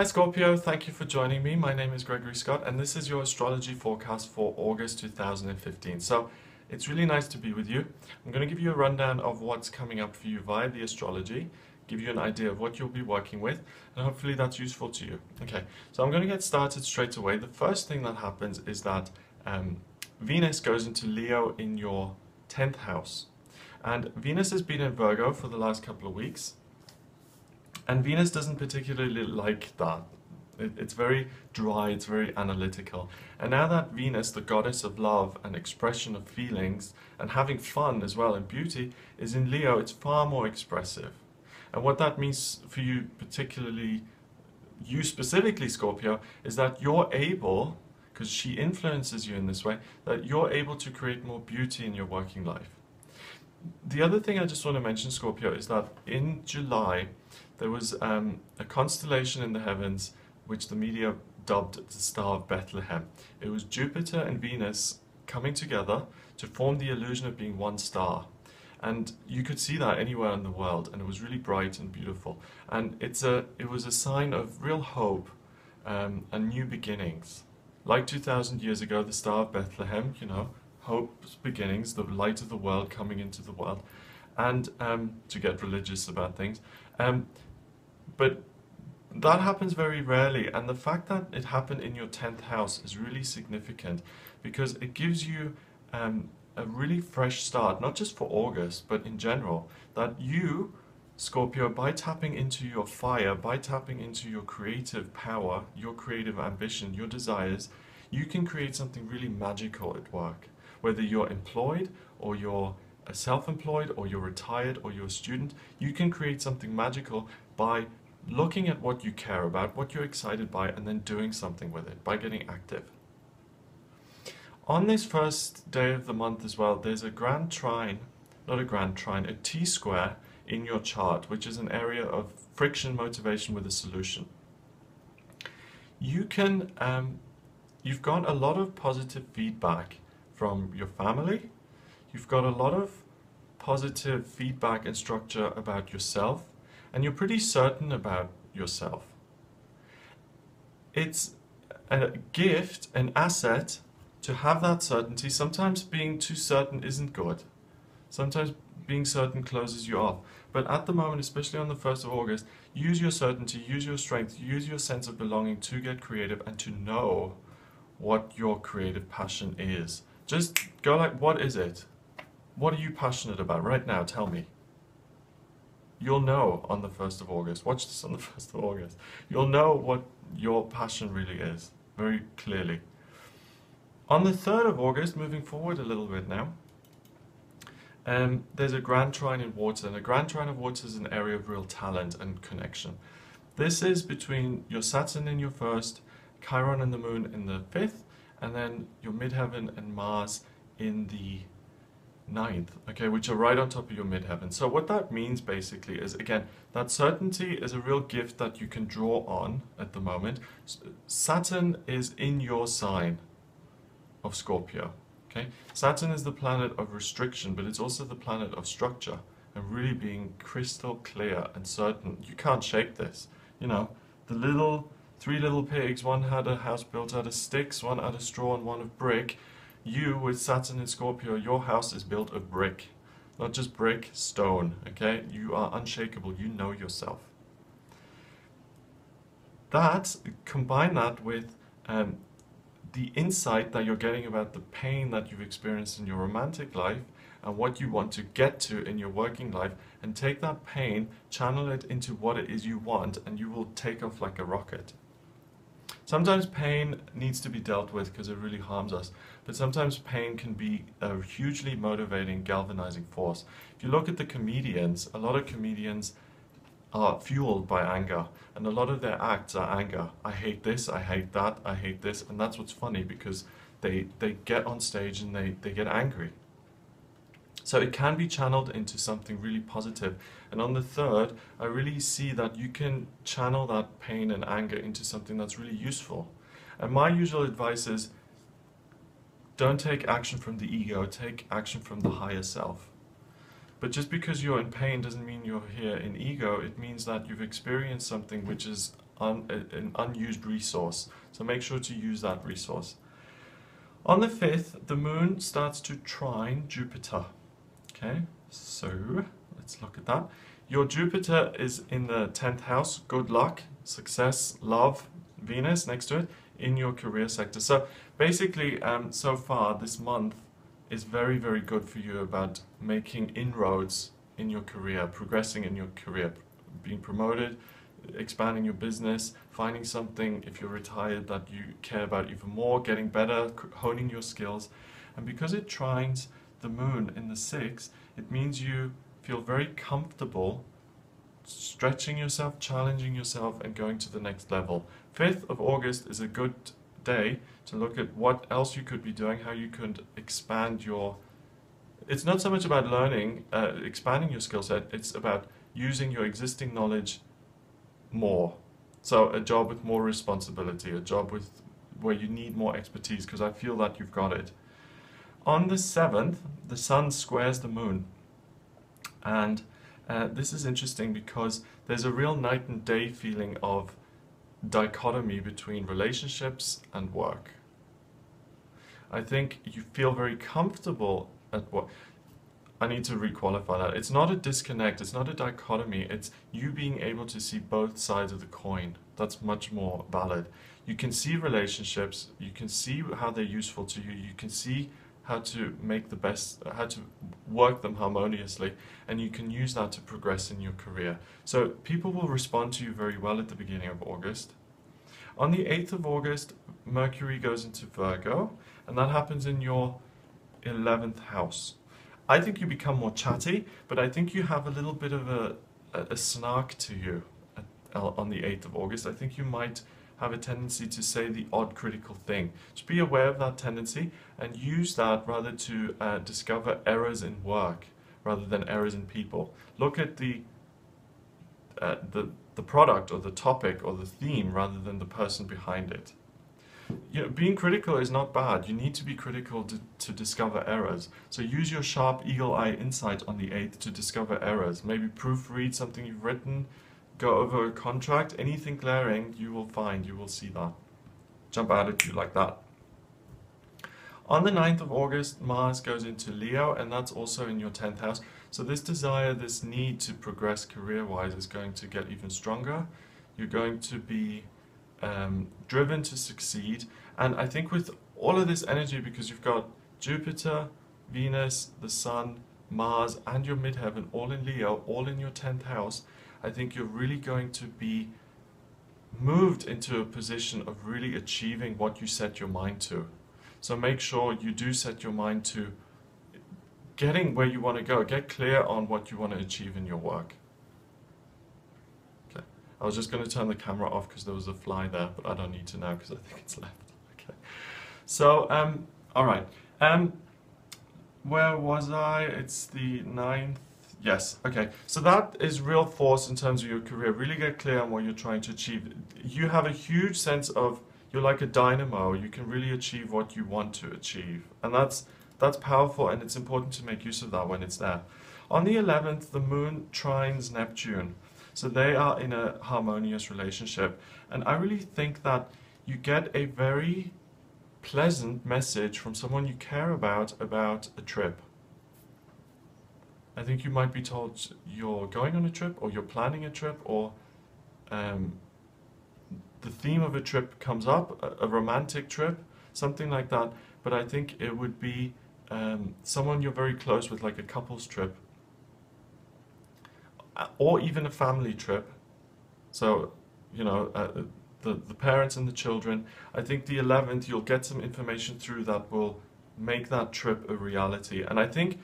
Scorpio, thank you for joining me. My name is Gregory Scott and this is your astrology forecast for August 2015. So it's really nice to be with you. I'm going to give you a rundown of what's coming up for you via the astrology, give you an idea of what you'll be working with, and hopefully that's useful to you. Okay, so I'm going to get started straight away. The first thing that happens is that Venus goes into Leo in your 10th house. And Venus has been in Virgo for the last couple of weeks. And Venus doesn't particularly like that. It's very dry, it's very analytical. And now that Venus, the goddess of love and expression of feelings and having fun as well and beauty, is in Leo, it's far more expressive. And what that means for you, particularly you specifically, Scorpio, is that you're able, because she influences you in this way, that you're able to create more beauty in your working life. The other thing I just want to mention, Scorpio, is that in July, there was a constellation in the heavens which the media dubbed the Star of Bethlehem. It was Jupiter and Venus coming together to form the illusion of being one star. And you could see that anywhere in the world, and it was really bright and beautiful. And it was a sign of real hope and new beginnings. Like 2,000 years ago, the Star of Bethlehem, you know, hope's beginnings, the light of the world coming into the world, and to get religious about things. But that happens very rarely, and the fact that it happened in your 10th house is really significant because it gives you a really fresh start, not just for August, but in general, that you, Scorpio, by tapping into your fire, by tapping into your creative power, your creative ambition, your desires, you can create something really magical at work. Whether you're employed or you're self-employed or you're retired or you're a student, you can create something magical by looking at what you care about, what you're excited by, and then doing something with it, by getting active. On this first day of the month as well, there's a grand trine, not a grand trine, a T-square in your chart, which is an area of friction motivation with a solution. You can, you've got a lot of positive feedback from your family. You've got a lot of positive feedback and structure about yourself, and you're pretty certain about yourself. It's a gift, an asset, to have that certainty. Sometimes being too certain isn't good. Sometimes being certain closes you off. But at the moment, especially on the 1st of August, use your certainty, use your strength, use your sense of belonging to get creative and to know what your creative passion is. Just go like, what is it? What are you passionate about right now? Tell me. You'll know on the 1st of August. Watch this on the 1st of August. You'll know what your passion really is, very clearly. On the 3rd of August, moving forward a little bit now, there's a grand trine in water, and a grand trine of water is an area of real talent and connection. This is between your Saturn in your 1st, Chiron and the Moon in the 5th, and then your midheaven and Mars in the 9th, okay, which are right on top of your midheaven. So what that means basically is, again, that certainty is a real gift that you can draw on at the moment. Saturn is in your sign of Scorpio, okay? Saturn is the planet of restriction, but it's also the planet of structure and really being crystal clear and certain. You can't shake this. You know, the three little pigs, one had a house built out of sticks, one out of straw, and one of brick. You, with Saturn in Scorpio, your house is built of brick. Not just brick, stone, okay? You are unshakable, you know yourself. Combine that with the insight that you're getting about the pain that you've experienced in your romantic life and what you want to get to in your working life, and take that pain, channel it into what it is you want, and you will take off like a rocket. Sometimes pain needs to be dealt with because it really harms us, but sometimes pain can be a hugely motivating, galvanizing force. If you look at the comedians, a lot of comedians are fueled by anger, and a lot of their acts are anger. I hate this, I hate that, I hate this, and that's what's funny, because they get on stage and they get angry. So it can be channeled into something really positive. And on the 3rd, I really see that you can channel that pain and anger into something that's really useful. And my usual advice is, don't take action from the ego, take action from the higher self. But just because you're in pain doesn't mean you're here in ego. It means that you've experienced something which is an unused resource. So make sure to use that resource. On the 5th, the moon starts to trine Jupiter. Okay, so let's look at that. Your Jupiter is in the 10th house, good luck, success, love, Venus next to it, in your career sector. So basically, so far this month is very, very good for you about making inroads in your career, progressing in your career, being promoted, expanding your business, finding something, if you're retired, that you care about even more, getting better, honing your skills. And because it trines the moon in the 6th, it means you feel very comfortable stretching yourself, challenging yourself, and going to the next level. 5th of August is a good day to look at what else you could be doing, how you could expand your... It's not so much about learning, expanding your skill set, it's about using your existing knowledge more. So a job with more responsibility, a job with where you need more expertise, because I feel that you've got it. On the 7th, the sun squares the moon. And this is interesting because there's a real night and day feeling of dichotomy between relationships and work. I think you feel very comfortable at work. I need to requalify that. It's not a disconnect, it's not a dichotomy, it's you being able to see both sides of the coin. That's much more valid. You can see relationships, you can see how they're useful to you, you can see how to make the best, how to work them harmoniously, and you can use that to progress in your career. So people will respond to you very well at the beginning of August. On the 8th of August, Mercury goes into Virgo, and that happens in your 11th house. I think you become more chatty, but I think you have a little bit of a snark to you on the 8th of August. I think you might have a tendency to say the odd critical thing. Just be aware of that tendency and use that rather to discover errors in work rather than errors in people. Look at the product or the topic or the theme rather than the person behind it. You know, being critical is not bad. You need to be critical to discover errors. So use your sharp eagle eye insight on the 8th to discover errors. Maybe proofread something you've written, go over a contract, anything glaring you will find, you will see that. Jump out at you like that. On the 9th of August, Mars goes into Leo, and that's also in your 10th house. So this desire, this need to progress career-wise is going to get even stronger. You're going to be driven to succeed, and I think with all of this energy, because you've got Jupiter, Venus, the Sun, Mars, and your midheaven all in Leo, all in your 10th house, I think you're really going to be moved into a position of really achieving what you set your mind to. So make sure you do set your mind to getting where you want to go. Get clear on what you want to achieve in your work. Okay, I was just going to turn the camera off because there was a fly there, but I don't need to now because I think it's left. Okay, so all right, where was I? It's the 9th. Yes, okay. So that is real force in terms of your career. Really get clear on what you're trying to achieve. You have a huge sense of, you're like a dynamo. You can really achieve what you want to achieve. And that's powerful, and it's important to make use of that when it's there. On the 11th, the moon trines Neptune. So they are in a harmonious relationship. And I really think that you get a very pleasant message from someone you care about a trip. I think you might be told you're going on a trip, or you're planning a trip, or the theme of a trip comes up, a romantic trip, something like that. But I think it would be someone you're very close with, like a couple's trip, or even a family trip. So, you know, the parents and the children. I think the 11th, you'll get some information through that will make that trip a reality. And I think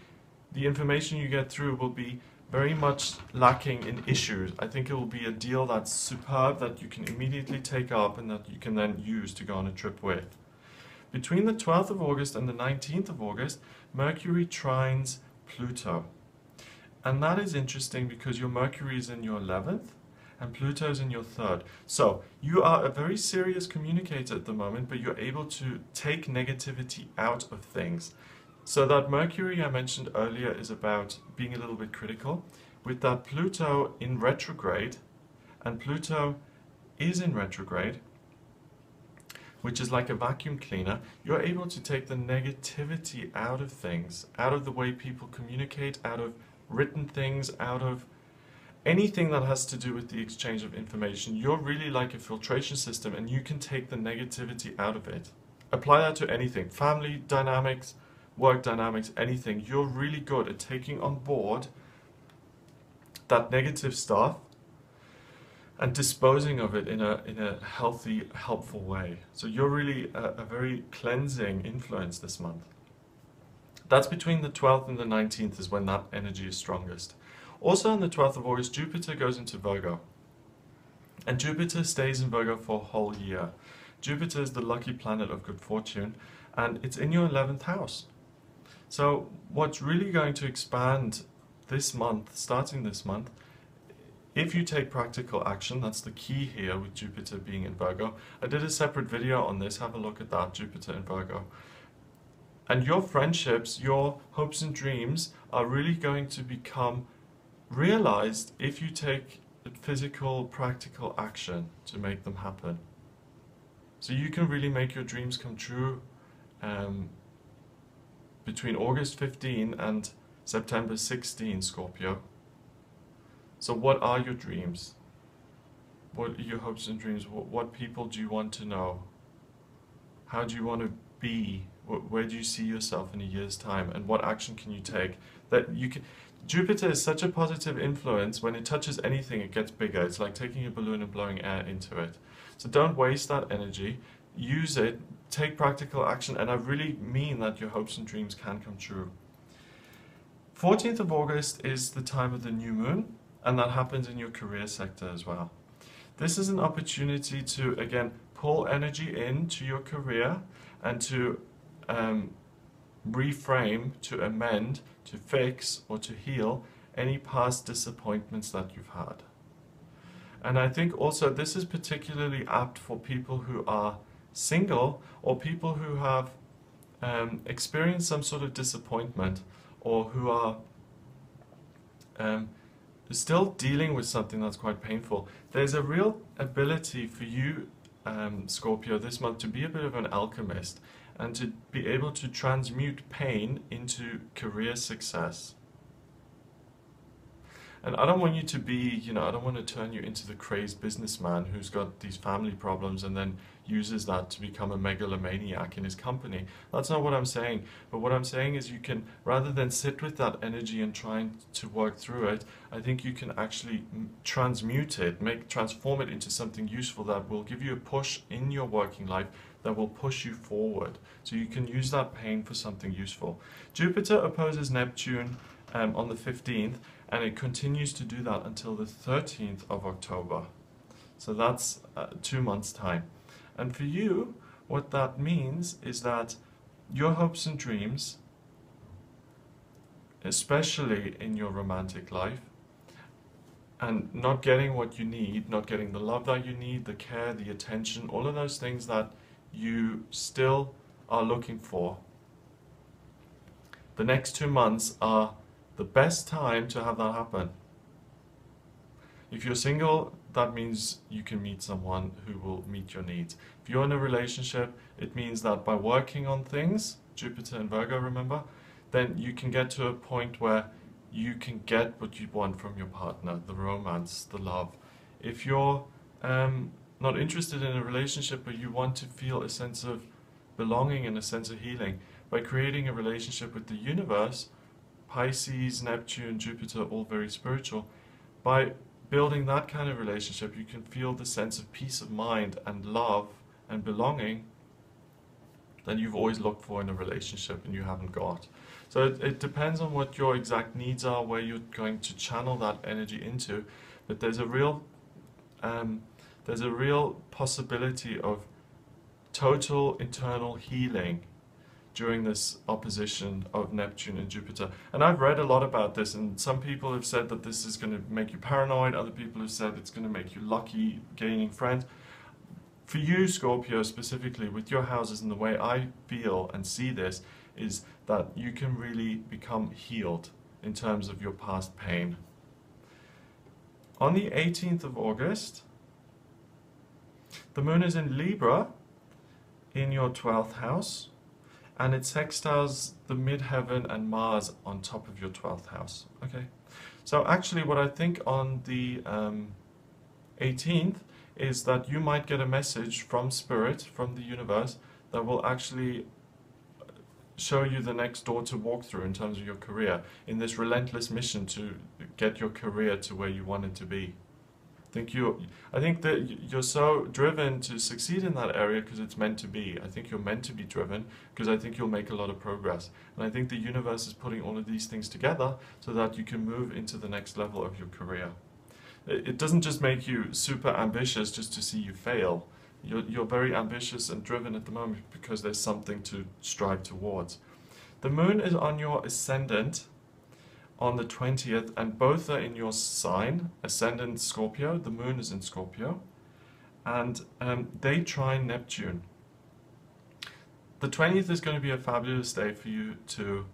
the information you get through will be very much lacking in issues. I think it will be a deal that's superb, that you can immediately take up and that you can then use to go on a trip with. Between the 12th of August and the 19th of August, Mercury trines Pluto. And that is interesting because your Mercury is in your 11th and Pluto is in your 3rd. So you are a very serious communicator at the moment, but you're able to take negativity out of things. So that Mercury I mentioned earlier is about being a little bit critical. With that Pluto in retrograde, and Pluto is in retrograde, which is like a vacuum cleaner, you're able to take the negativity out of things, out of the way people communicate, out of written things, out of anything that has to do with the exchange of information. You're really like a filtration system, and you can take the negativity out of it. Apply that to anything, family dynamics, work dynamics, anything. You're really good at taking on board that negative stuff and disposing of it in a healthy, helpful way. So you're really a very cleansing influence this month. That's between the 12th and the 19th is when that energy is strongest. Also on the 12th of August, Jupiter goes into Virgo. And Jupiter stays in Virgo for a whole year. Jupiter is the lucky planet of good fortune, and it's in your 11th house. So what's really going to expand this month, starting this month, if you take practical action, that's the key here with Jupiter being in Virgo. I did a separate video on this, have a look at that, Jupiter in Virgo. And your friendships, your hopes and dreams are really going to become realized if you take physical, practical action to make them happen. So you can really make your dreams come true between August 15 and September 16, Scorpio. So what are your dreams? What are your hopes and dreams? What people do you want to know? How do you want to be? Where do you see yourself in a year's time? And what action can you take? That you can. Jupiter is such a positive influence. When it touches anything, it gets bigger. It's like taking a balloon and blowing air into it. So don't waste that energy. Use it. Take practical action. And I really mean that your hopes and dreams can come true. 14th of August is the time of the new moon, and that happens in your career sector as well. This is an opportunity to, again, pull energy into your career and to reframe, to amend, to fix, or to heal any past disappointments that you've had. And I think also this is particularly apt for people who are single or people who have experienced some sort of disappointment, or who are still dealing with something that's quite painful. There's a real ability for you, Scorpio, this month to be a bit of an alchemist and to be able to transmute pain into career success. And I don't want you to be, I don't want to turn you into the crazed businessman who's got these family problems and then uses that to become a megalomaniac in his company. That's not what I'm saying. But what I'm saying is you can, rather than sit with that energy and trying to work through it, I think you can actually transmute it, transform it into something useful that will give you a push in your working life, that will push you forward. So you can use that pain for something useful. Jupiter opposes Neptune on the 15th, and it continues to do that until the 13th of October. So that's 2 months' time. And for you, what that means is that your hopes and dreams, especially in your romantic life, and not getting what you need, not getting the love that you need, the care, the attention, all of those things that you still are looking for, the next 2 months are the best time to have that happen. If you're single, that means you can meet someone who will meet your needs. If you're in a relationship, it means that by working on things, Jupiter and Virgo, remember, then you can get to a point where you can get what you want from your partner, the romance, the love. If you're not interested in a relationship, but you want to feel a sense of belonging and a sense of healing, by creating a relationship with the universe, Pisces, Neptune, Jupiter, all very spiritual, by building that kind of relationship, you can feel the sense of peace of mind and love and belonging that you've always looked for in a relationship and you haven't got. So it depends on what your exact needs are, where you're going to channel that energy into, but there's a real possibility of total internal healing during this opposition of Neptune and Jupiter. And I've read a lot about this, and some people have said that this is going to make you paranoid, other people have said it's going to make you lucky, gaining friends. For you, Scorpio, specifically, with your houses and the way I feel and see this, is that you can really become healed in terms of your past pain. On the 18th of August, The moon is in Libra in your 12th house, and it sextiles the midheaven and Mars on top of your 12th house. Okay, so actually what I think on the 18th is that you might get a message from Spirit, from the universe, that will actually show you the next door to walk through in terms of your career, in this relentless mission to get your career to where you want it to be. I think that you're so driven to succeed in that area because it's meant to be. I think you're meant to be driven because I think you'll make a lot of progress. And I think the universe is putting all of these things together so that you can move into the next level of your career. It doesn't just make you super ambitious just to see you fail. You're very ambitious and driven at the moment because there's something to strive towards. The moon is on your ascendant on the 20th, and both are in your sign, ascendant Scorpio. The moon is in Scorpio, and they trine Neptune. The 20th is going to be a fabulous day for you to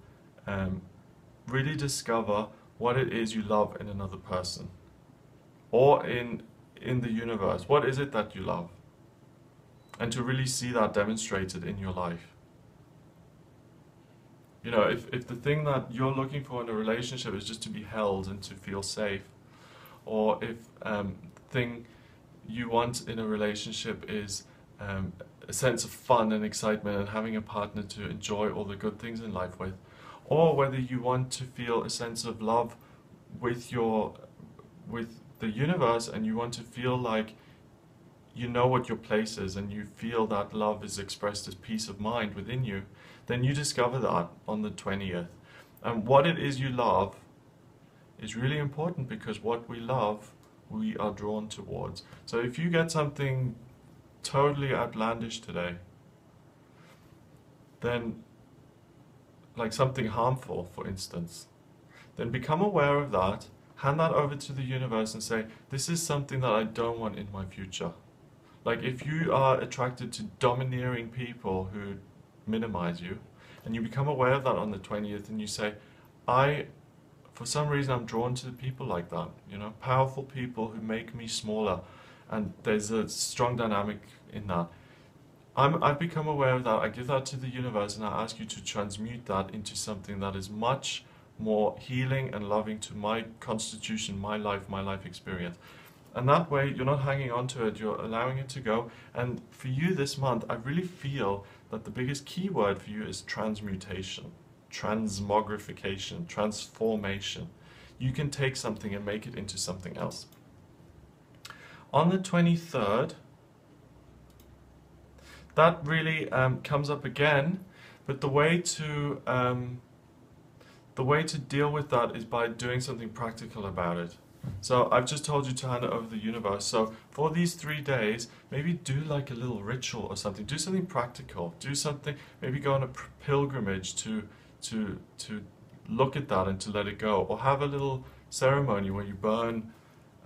really discover what it is you love in another person, or in the universe. What is it that you love? And to really see that demonstrated in your life. You know, if the thing that you're looking for in a relationship is just to be held and to feel safe, or if the thing you want in a relationship is a sense of fun and excitement and having a partner to enjoy all the good things in life with, or whether you want to feel a sense of love with the universe, and you want to feel like you know what your place is and you feel that love is expressed as peace of mind within you, then you discover that on the 20th. And what it is you love is really important, because what we love, we are drawn towards. So if you get something totally outlandish today, then, like something harmful, for instance, then become aware of that, hand that over to the universe and say, this is something that I don't want in my future. Like if you are attracted to domineering people who minimize you, and you become aware of that on the 20th, and you say, for some reason I'm drawn to people like that, you know, powerful people who make me smaller, and there's a strong dynamic in that. I've become aware of that, I give that to the universe, and I ask you to transmute that into something that is much more healing and loving to my constitution, my life experience. And that way, you're not hanging on to it, you're allowing it to go. And for you this month, I really feel that the biggest key word for you is transmutation, transmogrification, transformation. You can take something and make it into something else. On the 23rd, that really comes up again, but the way to deal with that is by doing something practical about it. So I've just told you to hand it over to the universe. So for these 3 days, maybe do like a little ritual or something. Do something practical. Do something, maybe go on a pilgrimage to look at that and to let it go. Or have a little ceremony where you burn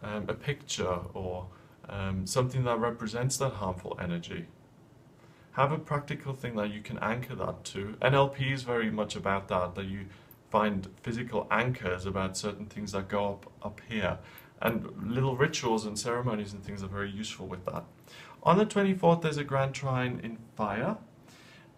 a picture or something that represents that harmful energy. Have a practical thing that you can anchor that to. NLP is very much about that you find physical anchors about certain things that go up here. And little rituals and ceremonies and things are very useful with that. On the 24th, there's a grand trine in fire.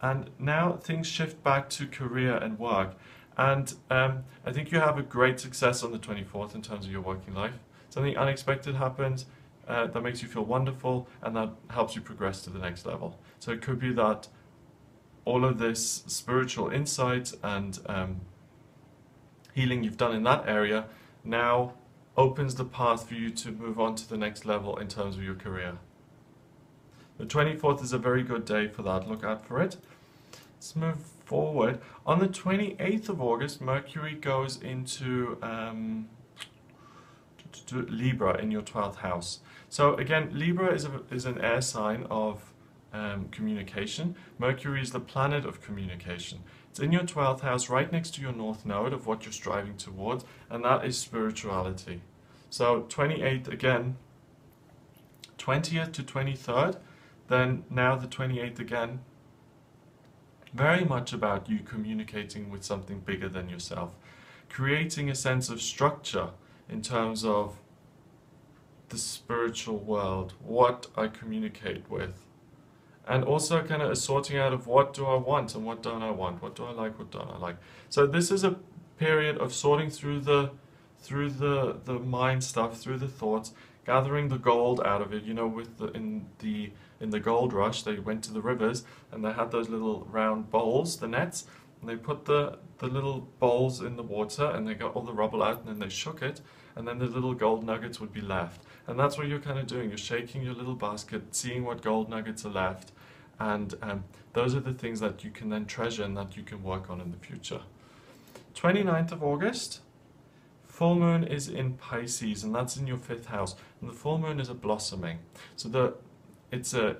And now things shift back to career and work. And I think you have a great success on the 24th in terms of your working life. Something unexpected happens that makes you feel wonderful, and that helps you progress to the next level. So it could be that all of this spiritual insight and healing you've done in that area now opens the path for you to move on to the next level in terms of your career. The 24th is a very good day for that. Look out for it. Let's move forward. On the 28th of August, Mercury goes into Libra in your 12th house. So again, Libra is an air sign of communication. Mercury is the planet of communication. It's in your 12th house, right next to your north node of what you're striving towards, and that is spirituality. So 28th again, 20th to 23rd, then now the 28th again, very much about you communicating with something bigger than yourself, creating a sense of structure in terms of the spiritual world, what I communicate with. And also kind of a sorting out of what do I want and what don't I want, what do I like, what don't I like. So this is a period of sorting through the mind stuff, through the thoughts, gathering the gold out of it. You know, with in the gold rush, they went to the rivers and they had those little round bowls, the nets, and they put the little bowls in the water and they got all the rubble out and then they shook it, and then the little gold nuggets would be left. And that's what you're kind of doing. You're shaking your little basket, seeing what gold nuggets are left, and those are the things that you can then treasure and that you can work on in the future. 29th of August, full moon is in Pisces, and that's in your 5th house. And the full moon is a blossoming. So it's a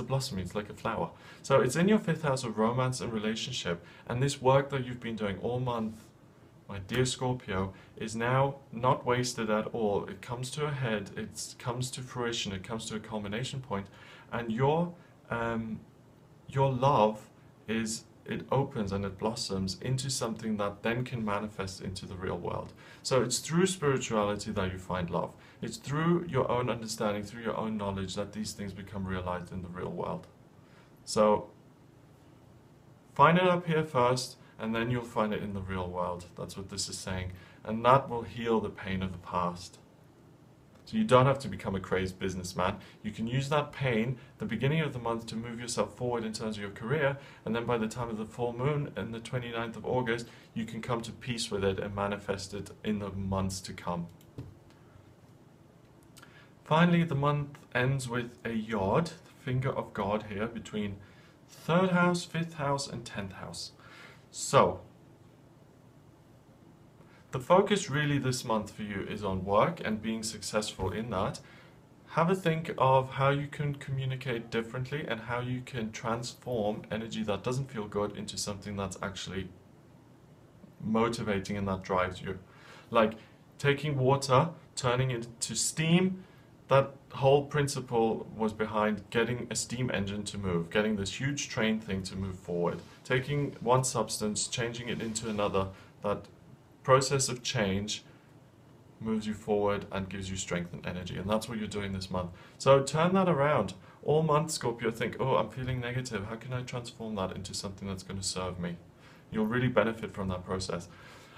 blossoming. It's like a flower. So it's in your 5th house of romance and relationship. And this work that you've been doing all month, my dear Scorpio, is now not wasted at all. It comes to a head, it comes to fruition, it comes to a culmination point, and your love it opens and it blossoms into something that then can manifest into the real world. So it's through spirituality that you find love. It's through your own understanding, through your own knowledge, that these things become realized in the real world. So find it up here first, and then you'll find it in the real world. That's what this is saying. And that will heal the pain of the past. So you don't have to become a crazed businessman. You can use that pain at the beginning of the month to move yourself forward in terms of your career, and then by the time of the full moon and the 29th of August, you can come to peace with it and manifest it in the months to come. Finally, the month ends with a yod, the finger of God here, between 3rd house, 5th house, and 10th house. So, the focus really this month for you is on work and being successful in that. Have a think of how you can communicate differently and how you can transform energy that doesn't feel good into something that's actually motivating and that drives you. Like taking water, turning it to steam. That whole principle was behind getting a steam engine to move, getting this huge train thing to move forward. Taking one substance, changing it into another, that process of change moves you forward and gives you strength and energy. And that's what you're doing this month. So turn that around. All month, Scorpio, think, oh, I'm feeling negative. How can I transform that into something that's going to serve me? You'll really benefit from that process.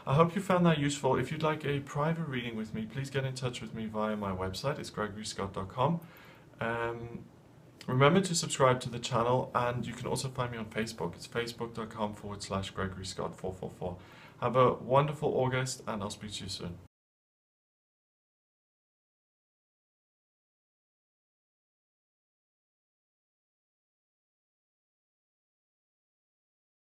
I hope you found that useful. If you'd like a private reading with me, please get in touch with me via my website. It's gregoryscott.com. Remember to subscribe to the channel, and you can also find me on Facebook. It's facebook.com/GregoryScott444. Have a wonderful August, and I'll speak to you soon.